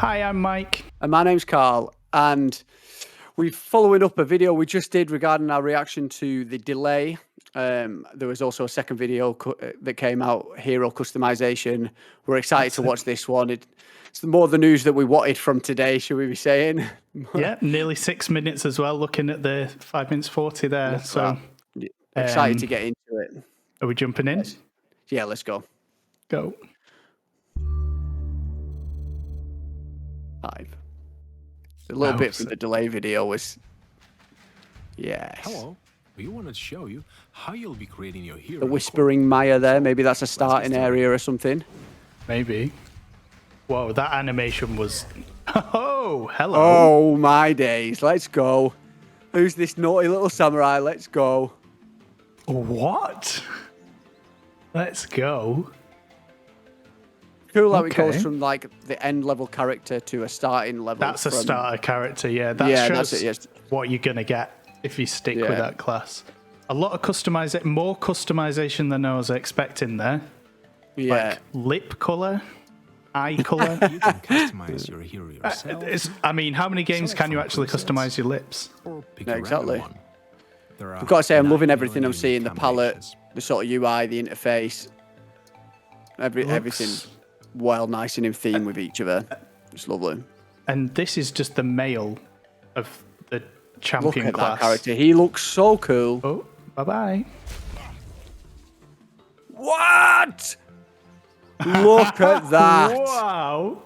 Hi, I'm Mike. And my name's Carl, and we're following up a video we just did regarding our reaction to the delay. There was also a second video that came out, Hero Customization. We're excited to watch this one. It's more the news that we wanted from today, should we be saying? Yeah, nearly 6 minutes as well, looking at the 5 minutes 40 there. So excited to get into it. Are we jumping in? Yeah, let's go. Go. 5. A little bit from the delay video was... Yes. Hello. We wanted to show you how you'll be creating your hero. The whispering Maya there. Maybe that's a starting area or something. Maybe. Whoa, that animation was... Oh, hello. Oh, my days. Let's go. Who's this naughty little samurai? Let's go. What? Let's go. Cool that it goes from like the end level character to a starting level. That's a starter character, yeah. That shows that's it, yes. what you're going to get if you stick with that class. A lot of customization, more customization than I was expecting there. Yeah. Like lip color, eye color. You can customize your hero yourself. I mean, how many games can you actually customize your lips? Or pick exactly. one. I've got to say, I'm loving everything I'm seeing. The palette, the sort of UI, the interface. Everything well nice and in theme with each other. It's lovely. And this is just the male of the champion Look at class. that character. He looks so cool. Oh, bye-bye. What? Look at that. Wow.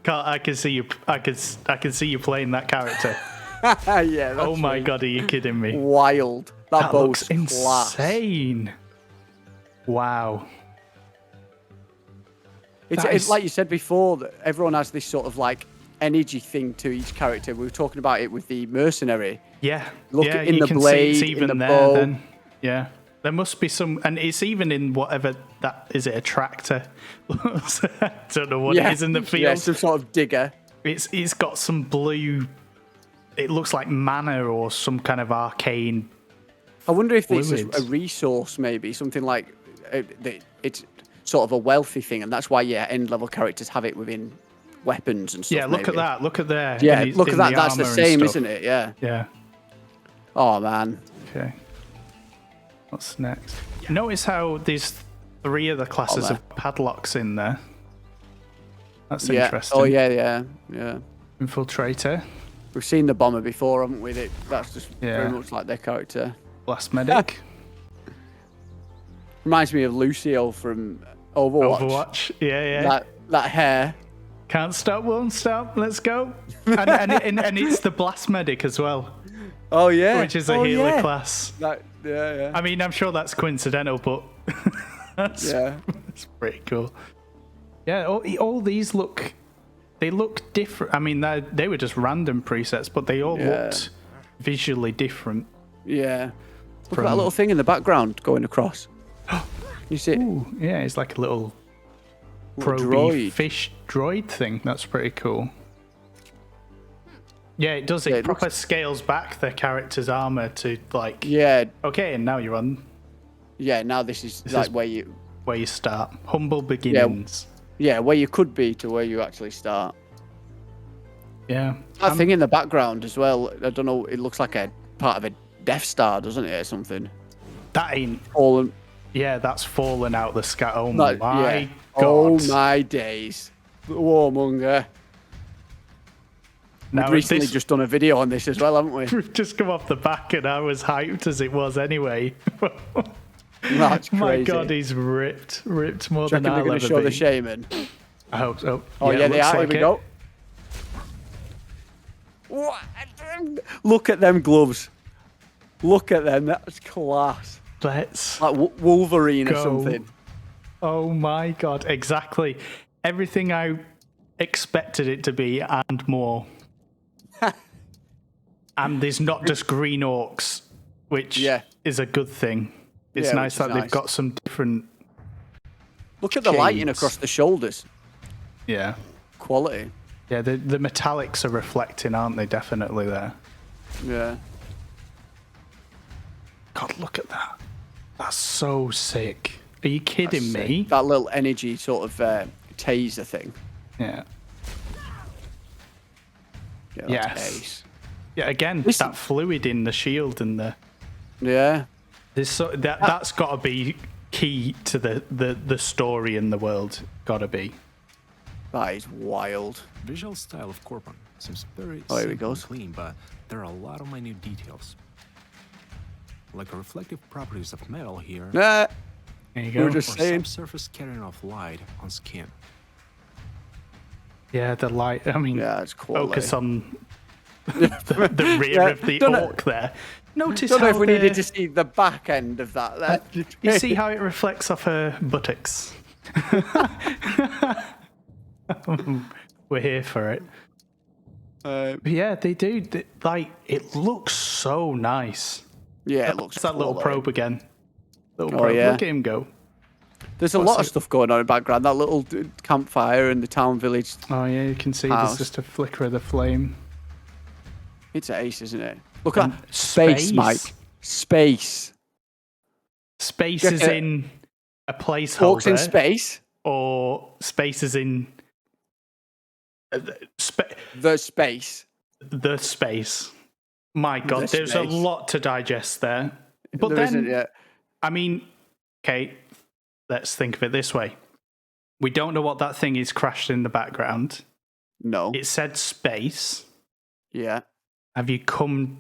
Carl, I can see you. I can see you playing that character. Yeah. Oh my god, are you kidding me? Wild. That looks class. insane. Wow. It's like you said before, that everyone has this sort of like energy thing to each character. We were talking about it with the mercenary. Yeah. Look yeah, in you the can blade, see it's even in the there bow. then. Yeah. There must be some, and it's even in whatever that is. It a tractor? I don't know what it is in the field. Yeah, some sort of digger. It's got some blue. It looks like mana or some kind of arcane. I wonder if it's fluids. a resource, maybe something like it's sort of a wealthy thing, and that's why end level characters have it within weapons and stuff. Yeah, look at that. Look at there. Yeah, look at that. That's the same, isn't it? Yeah. Yeah. Oh man. Okay. What's next? Notice how these 3 of the classes have padlocks in there. That's interesting. Oh yeah. Infiltrator. We've seen the bomber before, haven't we? That's just very much like their character. Blast medic. Reminds me of Lucio from Overwatch. Yeah. That hair. Can't stop, won't stop. Let's go. and it's the blast medic as well. Oh yeah. Which is a healer class. Yeah. I mean, I'm sure that's coincidental, but that's pretty cool. Yeah, all these look different. I mean, they were just random presets, but they all looked visually different. Yeah. Look at that little thing in the background going across. You see it? Ooh, yeah, it's like a little droid. Fish droid thing. That's pretty cool. Yeah, it does. It proper scales back the character's armor to like. Yeah. Okay, and now you're on. Yeah, now this is where you start. Humble beginnings. Yeah, where you could be to where you actually start. Yeah. That thing in the background as well. I don't know. It looks like a part of a Death Star, doesn't it, or something? That ain't. Yeah, that's fallen out the sky. Oh my god. Oh my days. Warmonger. We've recently just done a video on this as well, haven't we? We've just come off the back and I was hyped as it was anyway. That's crazy. My god, he's ripped more than I'll ever be. They're going to show the shaman? I hope so. Oh yeah, they are. Here we go. What? Look at them gloves. Look at them. That's class. Let's like Wolverine or something. Oh my god, exactly. Everything I expected it to be and more. And there's not just green orcs, which is a good thing. It's nice that they've got some different. Look at the lighting across the shoulders. Yeah. Quality. Yeah, the metallics are reflecting, aren't they? Definitely there. Yeah. God, look at that. That's so sick. Are you kidding me? That little energy sort of taser thing. Yeah. Yeah, that's Yes. ace. Yeah, again, that fluid in the shield and the that's got to be key to the story in the world. Got to be. That is wild. Visual style of Corepunk seems very Oh, here he simple and goes. clean, but there are a lot of minute details. Like the reflective properties of metal here, Nah, There you we go. were just or saying. subsurface carrying off light on skin. Yeah, the light. I mean, Yeah, it's quality. focus on the rear of the orc there. Notice Don't know how if we needed to see the back end of that. you see how it reflects off her buttocks. We're here for it. But yeah, they do. Like, it looks so nice. Yeah, it looks It's that little quality. probe again. Little Oh, probe. yeah. Look at him go. There's a lot of stuff going on in the background. That little campfire in the town village. Oh yeah, you can see House. there's just a flicker of the flame. It's ace, isn't it? Look at And that. Space, Mike. Space. Space Yeah, is in a placeholder. Walks in space. Or space is in The space. the space. My God, The there's a space. lot to digest there. But There then, isn't yet. I mean, okay, let's think of it this way. We don't know what that thing is crashed in the background. No. It said space. Yeah. Have you come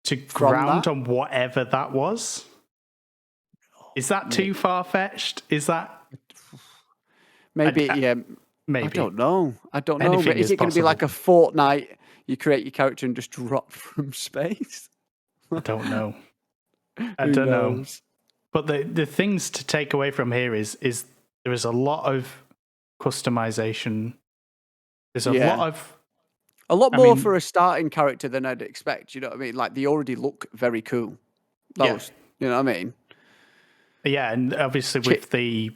to From ground that? on whatever that was? Is that too far-fetched? Is that... Maybe, yeah. Maybe. I don't know. Anything But is is it going to be possible. like a Fortnite? You create your character and just drop from space? I don't know. I Who don't know. knows? But the things to take away from here is there is a lot of customization. There's a Yeah. lot of... A lot I more mean- for a starting character than I'd expect. You know what I mean? Like, they already look very cool. Those, you know what I mean? Yeah, and obviously with the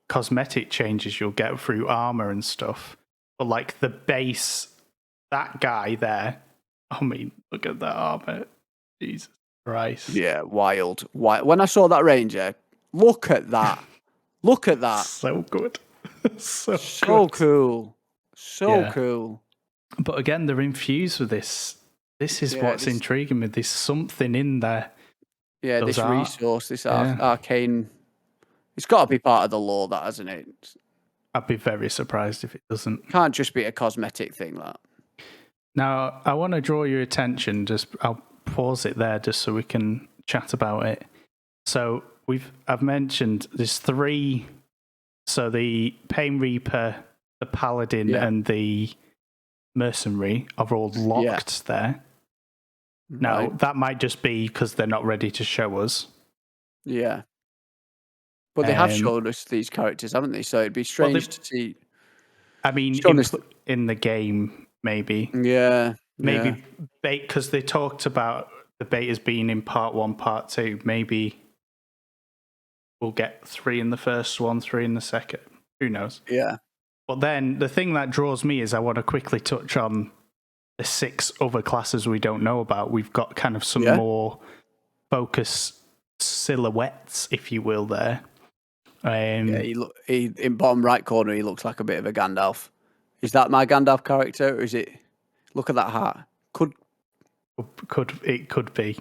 cosmetic changes you'll get through armor and stuff. But like the base, that guy there, I mean, look at that armor. Jesus Christ. Yeah, wild. When I saw that ranger, look at that. Look at that. So good. so So good. cool. So Yeah. cool. But again, they're infused with this. This is Yeah, what's this- intriguing me. There's something in there. Yeah, Those this are- resource, this yeah. arcane. It's got to be part of the lore, that, hasn't it? I'd be very surprised if it doesn't. Can't just be a cosmetic thing, that. Now, I want to draw your attention. I'll pause it there just so we can chat about it. So I've mentioned there's 3. So the Pain Reaper, the Paladin, and the Mercenary are all locked there. Now, Right. that might just be because they're not ready to show us. Yeah. But they have Um, showed us these characters, haven't they? So it'd be strange to see. I mean, Shown us- in the game, maybe. Yeah. Maybe because they talked about the betas being in part 1, part 2. Maybe we'll get 3 in the first one, 3 in the second. Who knows? Yeah. But then the thing that draws me is I want to quickly touch on the 6 other classes we don't know about. We've got kind of some more focus silhouettes, if you will, there. Yeah, he in bottom right corner, he looks like a bit of a Gandalf. Is that my Gandalf character, or is it? Look at that hat. Could be. Could be.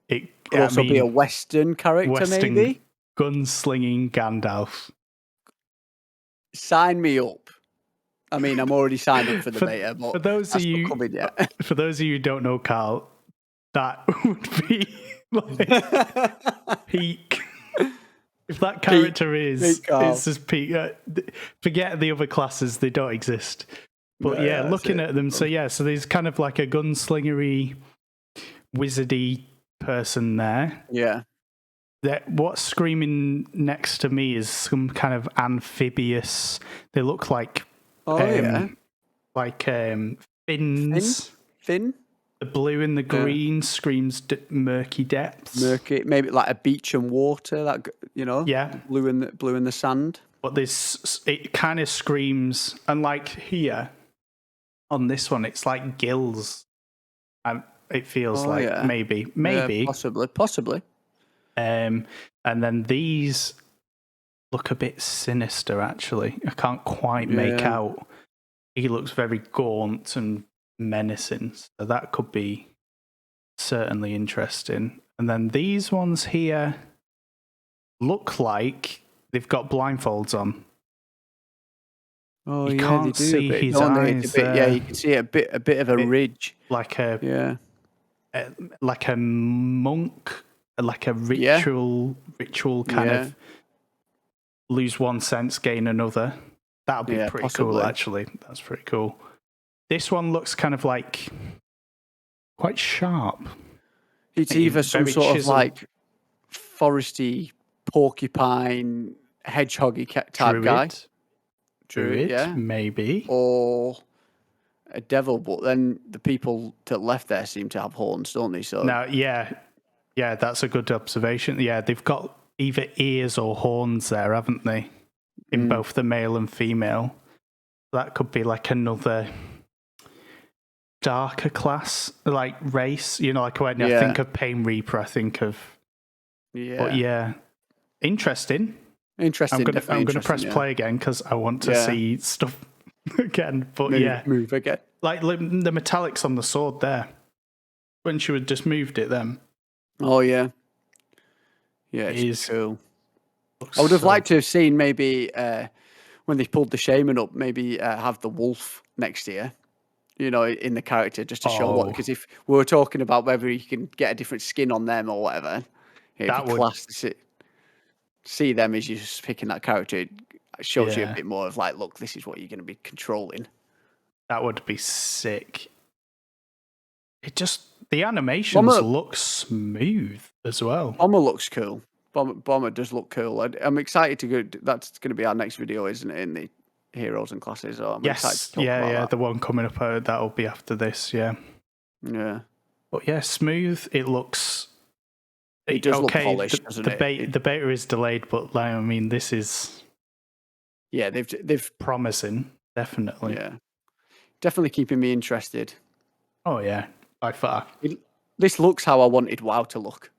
It Could also be a Western character, Western maybe. gunslinging Gandalf. Sign me up. I mean, I'm already signed up for the beta, but for those that's of not you, coming yet. for those of you who don't know Carl, that would be like peak. If that character is Carl. it's just peak. Forget the other classes; they don't exist. But Yeah, that's looking it. at them, so there's kind of like a gunslingery, wizardy person there. Yeah. What's screaming next to me is some kind of amphibious. They look like fins. Fin? The blue and the green screams murky depths. Murky, maybe like a beach and water. That Yeah. blue in the sand. But it kind of screams, and like here on this one, it's like gills. It feels maybe, Yeah, possibly. And then these look a bit sinister. Actually, I can't quite make out. He looks very gaunt and menacing. So that could be certainly interesting. And then these ones here look like they've got blindfolds on. Oh, You yeah, can't they do see a bit, his don't they? eyes It's a bit, yeah, there. you can see a bit of a ridge. Like a Yeah. like a monk, like a Yeah. ritual kind Yeah. of lose one sense, gain another. That'll be Yeah, pretty cool, possibly. actually. That's pretty cool. This one looks kind of like quite sharp. It's either some Very sort of chiseled. like foresty, porcupine, hedgehoggy type guy. Druid, yeah. maybe. Or a devil, but then the people to the left there seem to have horns, don't they? So Now, yeah, that's a good observation. Yeah, they've got either ears or horns there, haven't they? In both the male and female. That could be like another darker class, like race. You know, like when I think of Pain Reaper, I think of. Yeah. But yeah, interesting. Interesting. I'm gonna press play again because I want to see stuff again. But move again. Like the metallics on the sword there. When she had just moved it, then. Oh yeah. Yeah, it's cool. I would have liked to have seen maybe when they pulled the shaman up, maybe have the wolf next year. You know, in the character, just to show what. Because if we were talking about whether you can get a different skin on them or whatever, if you class it, see them as you're just picking that character, it shows you a bit more of like, look, this is what you're going to be controlling. That would be sick. The animations look smooth as well. Bomber looks cool. Bomber does look cool. I'm excited to go. That's going to be our next video, isn't it? In the heroes and classes. So I'm excited to talk about that. The one coming up, that'll be after this. Yeah. But yeah, smooth. It looks. It does look polished, doesn't it? The beta is delayed, but like, I mean, this is. Yeah, they've promising. Definitely. Yeah, definitely keeping me interested. Oh yeah, by far. This looks how I wanted WoW to look.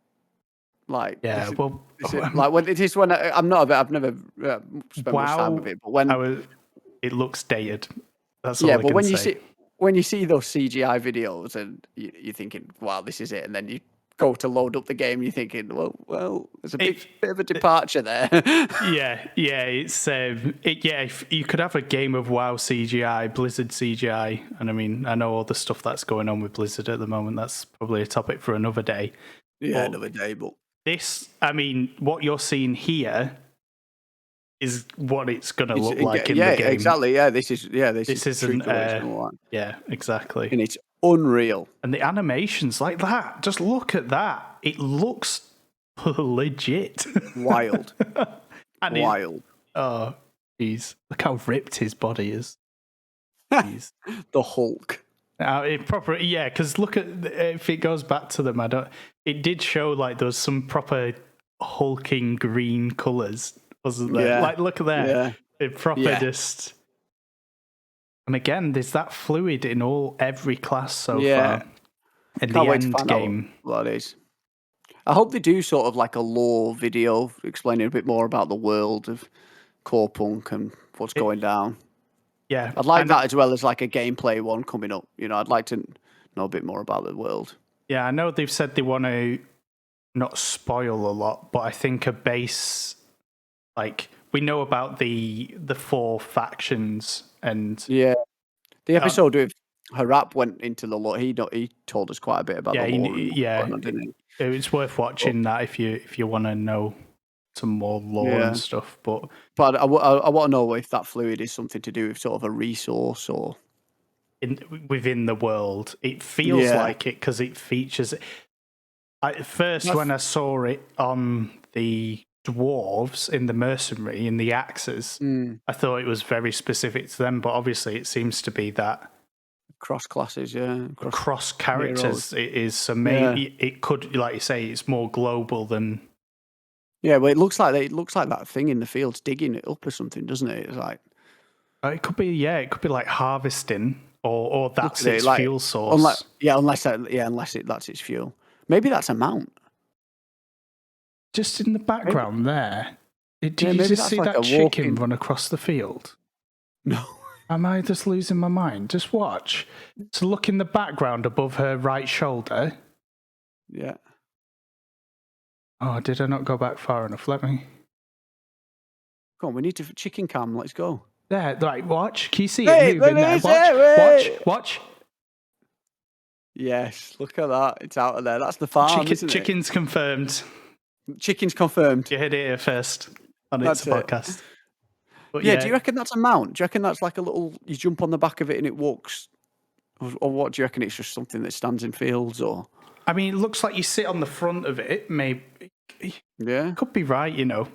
Like like when it is when I'm not a bit. I've never spent much time with it, but when it looks dated. That's all I can say. When you see those CGI videos and you're thinking, "Wow, this is it," and then you go to load up the game, you're thinking, "Well, there's a bit of a departure there." It's if you could have a game of WoW CGI, Blizzard CGI, and I mean, I know all the stuff that's going on with Blizzard at the moment. That's probably a topic for another day. Yeah, another day, but. This, I mean, what you're seeing here is what it's going to look like in the game. Yeah, exactly. Yeah, this isn't. Yeah, exactly. And it's unreal. And the animations like that, just look at that. It looks legit. Wild. Wild. Oh, jeez. Look how ripped his body is. Jeez. The Hulk. Because look at if it goes back to them, it did show like there was some proper hulking green colours, wasn't there? Yeah. Like look at that, it proper just. And again, there's that fluid in every class so far. In the end game, what it is. I hope they do sort of like a lore video explaining a bit more about the world of Corepunk and what's going down. Yeah, I'd like that as well as like a gameplay one coming up. You know, I'd like to know a bit more about the world. Yeah, I know they've said they want to not spoil a lot, but I think a base, like we know about the 4 factions and the episode with Harap went into the lore. He told us quite a bit about the lore. Didn't he? It's worth watching that if you want to know some more lore and stuff. But I want to know if that fluid is something to do with sort of a resource or within the world. It feels like it because it features. At first, when I saw it on the dwarves in the mercenary in the axes, I thought it was very specific to them. But obviously, it seems to be that cross classes, cross characters. It is so maybe it could, like you say, it's more global than. Yeah, well, it looks like that thing in the fields digging it up or something, doesn't it? It's like it could be like harvesting or that's its fuel source. Unless that's its fuel. Maybe that's a mount. Just in the background there. Did you just see that chicken run across the field? No. Am I just losing my mind? Just watch. So look in the background above her right shoulder. Yeah. Oh, did I not go back far enough? Let me. Come on, we need to chicken cam. Let's go. There, right, watch. Can you see Hey, it moving there? Watch. Yes, look at that. It's out of there. That's the farm, isn't it? Chicken's confirmed. Chicken's confirmed. You heard it here first on It's a Podcast. But yeah, do you reckon that's a mount? Do you reckon that's like a little, you jump on the back of it and it walks? Or what, do you reckon it's just something that stands in fields or? I mean, it looks like you sit on the front of it, maybe. Yeah. Could be right, you know.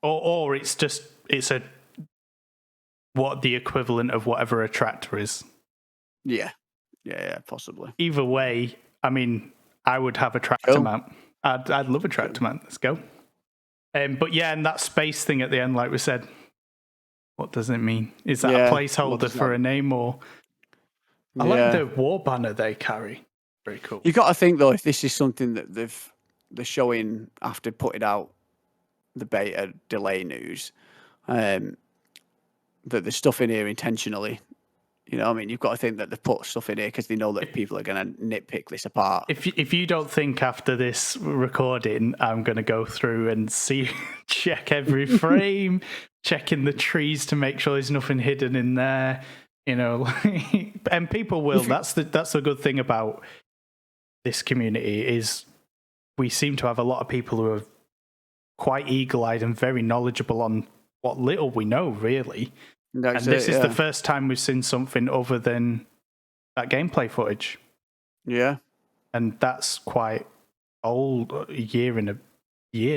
Or it's what the equivalent of whatever a tractor is. Yeah, possibly. Either way, I mean, I would have a tractor mount. I'd love a tractor mount. Let's go. But yeah, and that space thing at the end, like we said, what does it mean? Is that a placeholder for a name or? I like the war banner they carry. Very cool. You got to think though, if this is something that they're showing after putting out the beta delay news, that there's stuff in here intentionally. You know, I mean, you've got to think that they've put stuff in here because they know that people are going to nitpick this apart. If you don't think after this recording, I'm going to go through and check every frame, checking the trees to make sure there's nothing hidden in there, you know, and people will. That's the good thing about this community is we seem to have a lot of people who are quite eagle-eyed and very knowledgeable on what little we know, really. And this is the first time we've seen something other than that gameplay footage. Yeah. And that's quite old, a year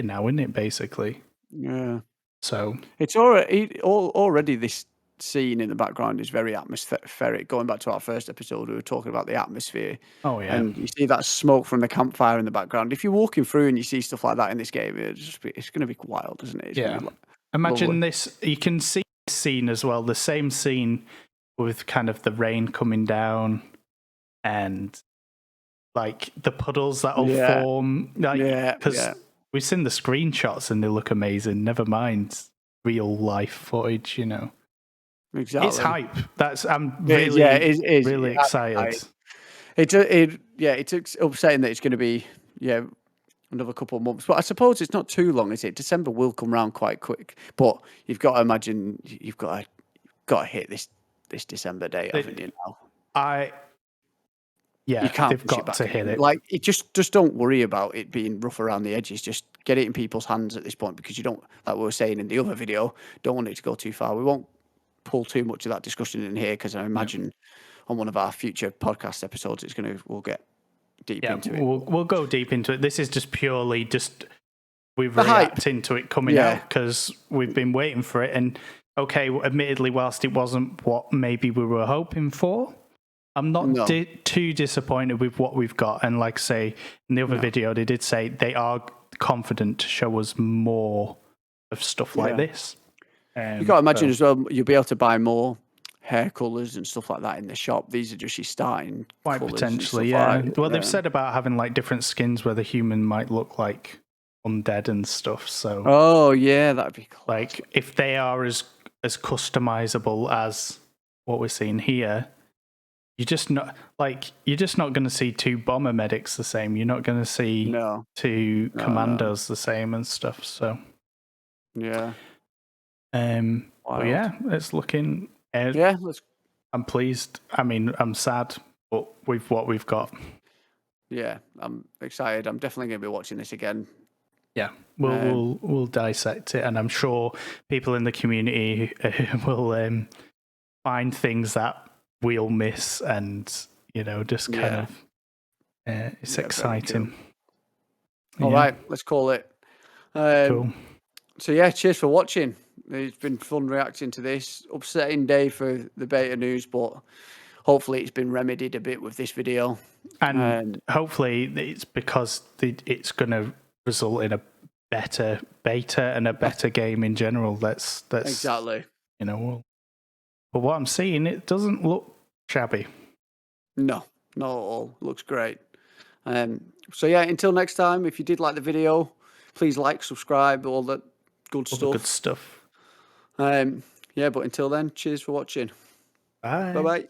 now, isn't it, basically? Yeah. So it's already this scene in the background is very atmospheric. Going back to our first episode, we were talking about the atmosphere. Oh, yeah. And you see that smoke from the campfire in the background. If you're walking through and you see stuff like that in this game, it's going to be wild, isn't it? It's Imagine lovely. this. You can see scene as well, the same scene with kind of the rain coming down and like the puddles that'll form, because we've seen the screenshots and they look amazing, never mind real life footage, you know. Exactly. It's hype. I'm really really excited. It's upsetting that it's going to be another couple of months, but I suppose it's not too long, is it? December will come round quite quick, but you've got to imagine you've got to hit this December date, haven't you? Now, you can't. They've got to hit it. Like, it just don't worry about it being rough around the edges. Just get it in people's hands at this point, because you don't, like we were saying in the other video, don't want it to go too far. We won't pull too much of that discussion in here because I imagine on one of our future podcast episodes, we'll get deep into it. We'll go deep into it. This is just purely we've reacted to it coming out because we've been waiting for it. And okay, admittedly, whilst it wasn't what maybe we were hoping for, I'm not too disappointed with what we've got. And like I say, in the other video, they did say they are confident to show us more of stuff like this. You got to imagine as well, you'll be able to buy more hair colours and stuff like that in the shop. These are just your starting quite potentially, they've said about having like different skins where the human might look like undead and stuff. So that'd be cool. Like if they are as customizable as what we're seeing here, you're just not going to see two bomber medics the same. You're not going to see two commandos the same and stuff. So but yeah, it's looking. I'm pleased. I mean, I'm sad, but with what we've got. Yeah, I'm excited. I'm definitely going to be watching this again. Yeah, we'll dissect it, and I'm sure people in the community will find things that we'll miss, and just kind of it's exciting. Cool. All right, let's call it. Cool. So cheers for watching. It's been fun reacting to this. Upsetting day for the beta news, but hopefully it's been remedied a bit with this video. And hopefully it's because it's going to result in a better beta and a better game in general. That's exactly. But what I'm seeing, it doesn't look shabby. No, not at all. It looks great. So until next time, if you did like the video, please like, subscribe, all that good stuff. Good stuff. But until then, cheers for watching. Bye. Bye-bye.